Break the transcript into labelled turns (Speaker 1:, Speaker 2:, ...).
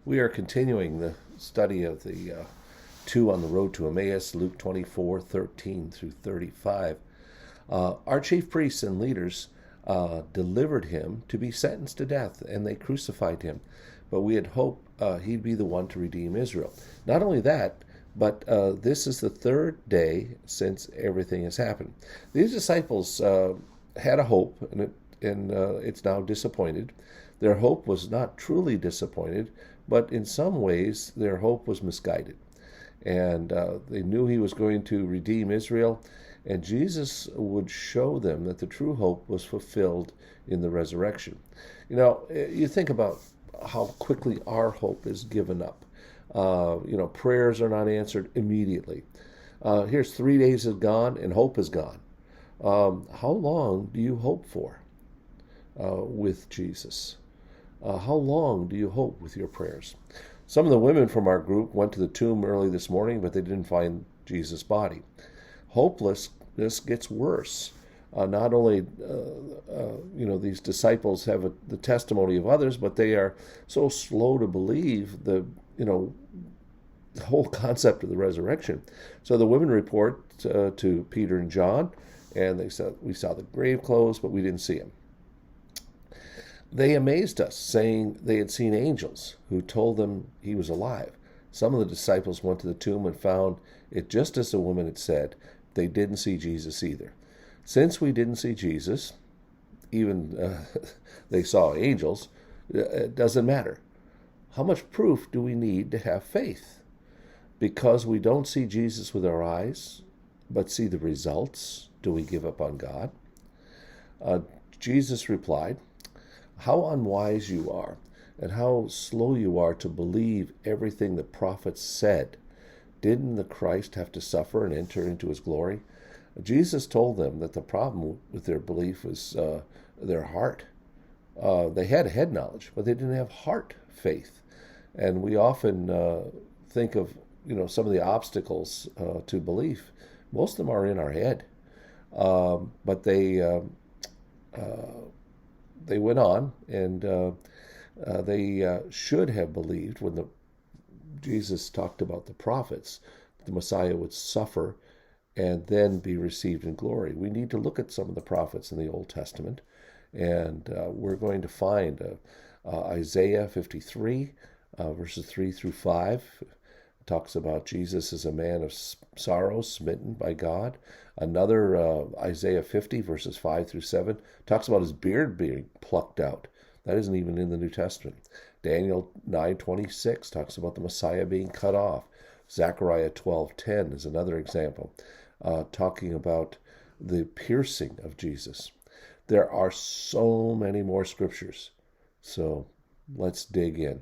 Speaker 1: We are continuing the study of the two on the road to Emmaus, Luke 24:13 through 35. Our chief priests and leaders delivered him to be sentenced to death, and they crucified him. But we had hoped he'd be the one to redeem Israel. Not only that, but this is the third day since everything has happened. These disciples had a hope, and it's now disappointed. Their hope was not truly disappointed, but in some ways their hope was misguided. And they knew he was going to redeem Israel, and Jesus would show them that the true hope was fulfilled in the resurrection. You think about how quickly our hope is given up. Prayers are not answered immediately. Here's 3 days have gone and hope is gone. How long do you hope for with Jesus? How long do you hope with your prayers? Some of the women from our group went to the tomb early this morning, but they didn't find Jesus' body. Hopelessness gets worse. Not only, these disciples have the testimony of others, but they are so slow to believe the whole concept of the resurrection. So the women report to Peter and John, and they said, "We saw the grave closed, but we didn't see him." They amazed us, saying they had seen angels who told them he was alive. Some of the disciples went to the tomb and found it just as the woman had said. They didn't see Jesus either. Since we didn't see Jesus, even they saw angels, it doesn't matter. How much proof do we need to have faith? Because we don't see Jesus with our eyes, but see the results, do we give up on God? Jesus replied, "How unwise you are, and how slow you are to believe everything the prophets said. Didn't the Christ have to suffer and enter into his glory?" Jesus told them that the problem with their belief was their heart. They had head knowledge, but they didn't have heart faith. And we often think of some of the obstacles to belief. Most of them are in our head, but they went on, and they should have believed when Jesus talked about the prophets, the Messiah would suffer and then be received in glory. We need to look at some of the prophets in the Old Testament, and we're going to find Isaiah 53, verses 3 through 5. It talks about Jesus as a man of sorrows, smitten by God. Another, Isaiah 50, verses 5 through 7, talks about his beard being plucked out. That isn't even in the New Testament. Daniel 9:26 talks about the Messiah being cut off. Zechariah 12:10 is another example, talking about the piercing of Jesus. There are so many more scriptures, so let's dig in.